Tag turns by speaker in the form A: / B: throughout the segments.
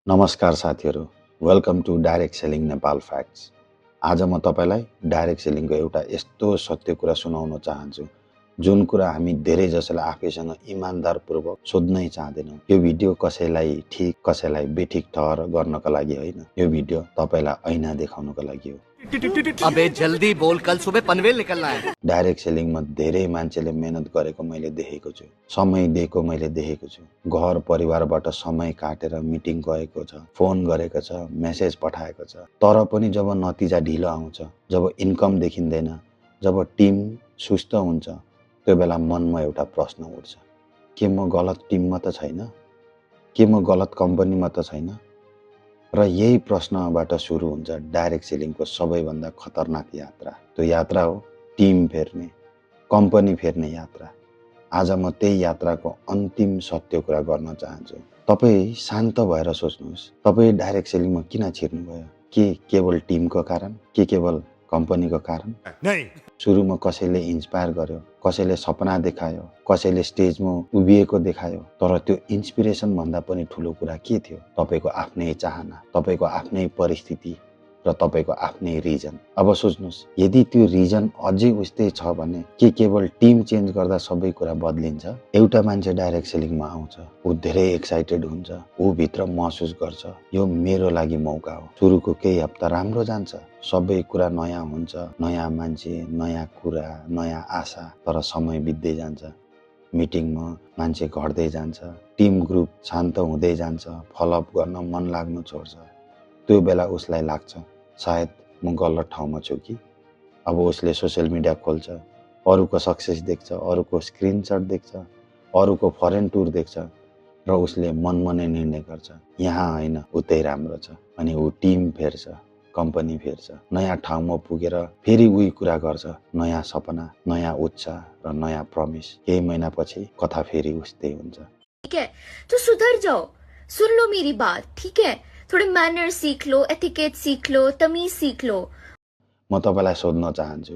A: नमस्कार साथीहरू, welcome to direct selling Nepal facts. आज म तपाईँलाई डाइरेक्ट सेलिङको एउटा यस्तो सत्य कुरा सुनाउन चाहन्छु जुन कुरा हामी धेरै जसोले आफैसँग इमान्दारपूर्वक सोध्नै चाहँदैनौँ। यो भिडियो कसैलाई ठिक कसैलाई बेठिक ठहर गर्नको लागि होइन, यो भिडियो तपाईँलाई ऐना देखाउनको लागि हो।
B: अबे जल्दी बोल, कल सुबह पनवेल निकलना है।
A: डाइरेक्ट सेलिङमा धेरै मान्छेले मेहनत गरेको मैले देखेको छु, समय दिएको मैले देखेको छु। घर परिवारबाट समय काटेर मिटिङ गएको छ, फोन गरेको छ, मेसेज पठाएको छ, तर पनि जब नतिजा ढिलो आउँछ, जब इन्कम देखिँदैन, जब टिम सुस्त हुन्छ, त्यो बेला मनमा एउटा प्रश्न उठ्छ, के म गलत टिममा त छैन? के म गलत कम्पनीमा त छैन? र यही प्रश्नबाट सुरु हुन्छ डाइरेक्ट सेलिङको सबैभन्दा खतरनाक यात्रा। त्यो यात्रा हो टिम फेर्ने, कम्पनी फेर्ने यात्रा। आज म त्यही यात्राको अन्तिम सत्य कुरा गर्न चाहन्छु। तपाईँ शान्त भएर सोच्नुहोस्, तपाईँ डाइरेक्ट सेलिङमा किन छिर्नुभयो? के केवल टिमको कारण? के केवल कम्पनीको कारण? नहीं। सुरुमा कसैले इन्स्पायर गर्यो, कसैले सपना देखायो, कसैले स्टेजमा उभिएको देखायो, तर त्यो इन्सपिरेसन भन्दा पनि ठुलो कुरा के थियो? तपाईँको आफ्नै चाहना, तपाईँको आफ्नै परिस्थिति र तपाईँको आफ्नै रिजन। अब सोच्नुहोस्, यदि त्यो रिजन अझै उस्तै छ भने के केवल टिम चेन्ज गर्दा सबै कुरा बदलिन्छ? एउटा मान्छे डाइरेक्ट सेलिङमा आउँछ, ऊ धेरै एक्साइटेड हुन्छ, ऊ भित्र महसुस गर्छ यो मेरो लागि मौका हो। सुरुको केही हप्ता राम्रो जान्छ, सबै कुरा नयाँ हुन्छ, नयाँ मान्छे, नयाँ कुरा, नयाँ आशा। तर समय बित्दै जान्छ, मिटिङमा मान्छे घट्दै जान्छ, टिम ग्रुप शान्त हुँदै जान्छ, फलोअप गर्न मन लाग्नु छोड्छ। त्यो बेला उसलाई लाग्छ सायद म गलत ठाउँमा छु कि। अब उसले सोसियल मिडिया खोल्छ, अरूको सक्सेस देख्छ, अरूको स्क्रिनसट देख्छ, अरूको फरेन टुर देख्छ र उसले मनमा नै निर्णय गर्छ यहाँ होइन उतै राम्रो छ, अनि ऊ टिम फेर्छ, कम्पनी फेर्छ, नयाँ ठाउँमा पुगेर फेरि उही कुरा गर्छ, नयाँ सपना, नयाँ उत्साह र नयाँ प्रमिस। केही महिनापछि कथा फेरि उस्तै हुन्छ।
C: ठीक है, तो सुधर जाओ, सुन लो मेरी बात, ठीक है? थोड़े मैनर सीख लो, एथिकेट सीख लो, तमीज सीख लो।
A: म तपाईँलाई सोध्न चाहन्छु,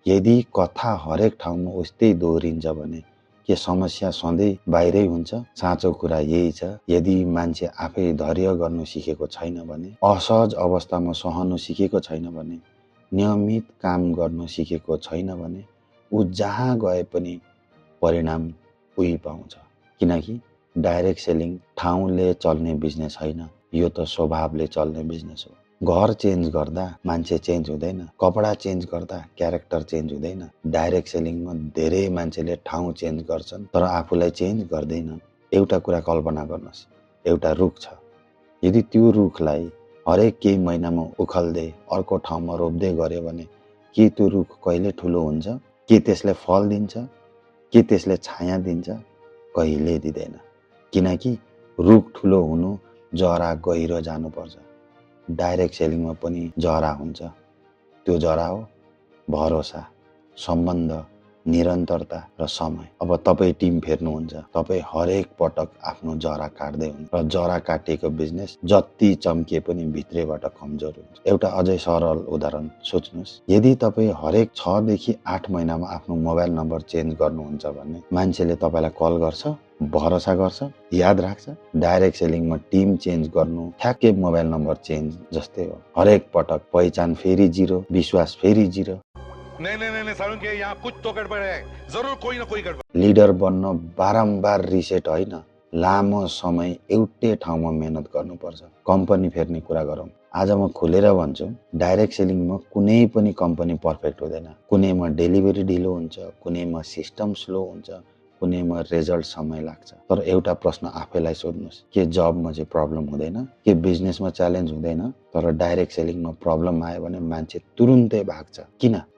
A: यदि कथा हरेक ठाउँमा उस्तै दोहोरिन्छ भने के समस्या सधैँ बाहिरै हुन्छ? साँचो कुरा यही छ, यदि मान्छे आफै धैर्य गर्नु सिकेको छैन भने, असहज अवस्थामा सहनु सिकेको छैन भने, नियमित काम गर्नु सिकेको छैन भने, ऊ जहाँ गए पनि परिणाम उही पाउँछ। किनकि डाइरेक्ट सेलिङ ठाउँले चल्ने बिजनेस होइन, यो त स्वभावले चल्ने बिजनेस हो। घर चेन्ज गर्दा मान्छे चेन्ज हुँदैन, कपडा चेन्ज गर्दा क्यारेक्टर चेन्ज हुँदैन। डाइरेक्ट सेलिङमा धेरै मान्छेले ठाउँ चेन्ज गर्छन् तर आफूलाई चेन्ज गर्दैनन्। एउटा कुरा कल्पना गर्नुहोस्, एउटा रुख छ, यदि त्यो रुखलाई हरेक केही महिनामा उखाल्दै अर्को ठाउँमा रोप्दै गऱ्यो भने के त्यो रुख कहिले ठुलो हुन्छ? के त्यसले फल दिन्छ? के त्यसले छाया दिन्छ? कहिले दिँदैन। किनकि रुख ठुलो हुनु जरा गहिरो जानुपर्छ। डाइरेक्ट सेलिङमा पनि जरा हुन्छ, त्यो जरा हो भरोसा, सम्बन्ध, निरन्तरता र समय। अब तपाईँ टिम फेर्नुहुन्छ, तपाईँ हरेक पटक आफ्नो जरा काट्दै हुनुहुन्छ र जरा काटिएको बिजनेस जति चम्किए पनि भित्रैबाट कमजोर हुन्छ। एउटा अझै सरल उदाहरण सोच्नुहोस्, यदि तपाईँ हरेक 6 देखि 8 महिनामा आफ्नो मोबाइल नम्बर चेन्ज गर्नुहुन्छ भने मान्छेले तपाईँलाई कल गर्छ, भरोसा गर्छ, याद राख्छ? डाइरेक्ट सेलिङमा टिम चेन्ज गर्नु ठ्याक्कै मोबाइल नम्बर चेन्ज जस्तै हो। हरेक पटक पहिचान फेरि जिरो, विश्वास फेरि जिरो। नहीं सारुण के यहाँ कुछ तो गडबड है, जरुर कोही न कोही गडबड। लिडर बन्न बारम्बार रिसेट होइन, लामो समय एउटै ठाउँमा मेहनत गर्नुपर्छ। कम्पनी फेर्ने कुरा गरौँ, आज म खुलेर भन्छु, डाइरेक्ट सेलिङमा कुनै पनि कम्पनी पर्फेक्ट हुँदैन। कुनैमा डेलिभरी ढिलो हुन्छ, कुनैमा सिस्टम स्लो हुन्छ, कुनैमा रिजल्ट समय लाग्छ। तर एउटा प्रश्न आफैलाई सोध्नुहोस्, के जबमा चाहिँ प्रब्लम हुँदैन? के बिजनेसमा च्यालेन्ज हुँदैन? तर डाइरेक्ट सेलिङमा प्रब्लम आयो भने मान्छे तुरुन्तै भाग्छ।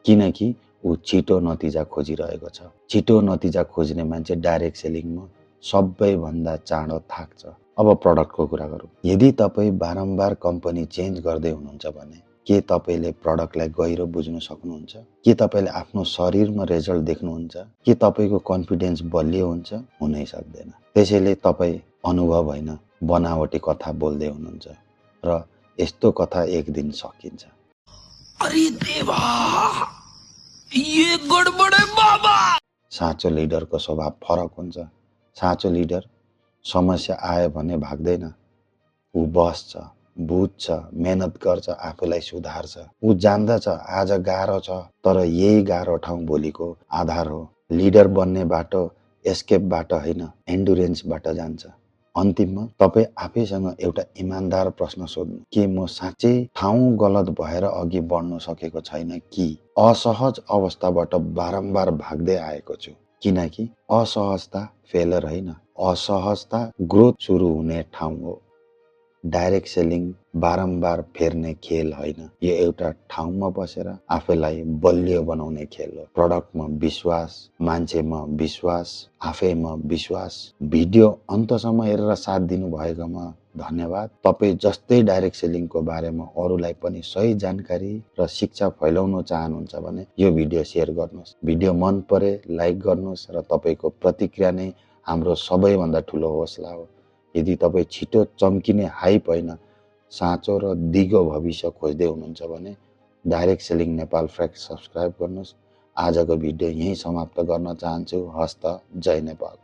A: किनकि ऊ छिटो नतिजा खोजिरहेको छ। छिटो नतिजा खोज्ने मान्छे डाइरेक्ट सेलिङमा सबैभन्दा चाँडो थाक्छ। अब प्रडक्टको कुरा गरौँ, यदि तपाईँ बारम्बार कम्पनी चेन्ज गर्दै हुनुहुन्छ भने के तपाईँले प्रडक्टलाई गहिरो बुझ्न सक्नुहुन्छ? के तपाईँले आफ्नो शरीरमा रिजल्ट देख्नुहुन्छ? के तपाईँको कन्फिडेन्स बलियो हुन्छ? हुनै सक्दैन। त्यसैले तपाईँ अनुभव होइन, बनावटी कथा बोल्दै हुनुहुन्छ र यस्तो कथा एक दिन सकिन्छ।
B: अरे देवा, ये गडबड है बाबा।
A: साँचो लिडरको स्वभाव फरक हुन्छ। साँचो लिडर समस्या आयो भने भाग्दैन, ऊ बस्छ, बुझ्छ, मेहनत गर्छ, आफूलाई सुधार्छ। ऊ जान्दछ आज गाह्रो छ, तर यही गाह्रो ठाउँ भोलिको आधार हो। लिडर बन्ने बाटो एस्केपबाट होइन, एन्डुरेन्सबाट जान्छ। अन्तिममा तपाईँ आफैसँग एउटा इमान्दार प्रश्न सोध्नु, के म साँच्चै ठाउँ गलत भएर अघि बढ्न सकेको छैन कि असहज अवस्थाबाट बारम्बार भाग्दै आएको छु? किनकि असहजता फेलर होइन, असहजता ग्रोथ सुरु हुने ठाउँ हो। डाइरेक्ट सेलिङ बारम्बार फेर्ने खेल होइन, यो एउटा ठाउँमा बसेर आफैलाई बलियो बनाउने खेल हो। प्रडक्टमा विश्वास, मान्छेमा विश्वास, आफैमा विश्वास। भिडियो अन्तसम्म हेरेर साथ दिनु भएकोमा धन्यवाद। तपाईँ जस्तै डाइरेक्ट सेलिङको बारेमा अरूलाई पनि सही जानकारी र शिक्षा फैलाउन चाहनुहुन्छ भने यो भिडियो सेयर गर्नुहोस्। भिडियो मन परे लाइक गर्नुहोस् र तपाईँको प्रतिक्रिया नै हाम्रो सबैभन्दा ठुलो हौसला हो। यदि तपाईँ छिटो चम्किने हाइप होइन, साँचो र दिगो भविष्य खोज्दै हुनुहुन्छ भने direct selling Nepal fact subscribe गर्नुहोस्। आजको भिडियो यहीँ समाप्त गर्न चाहन्छु। हस्त, जय नेपाल।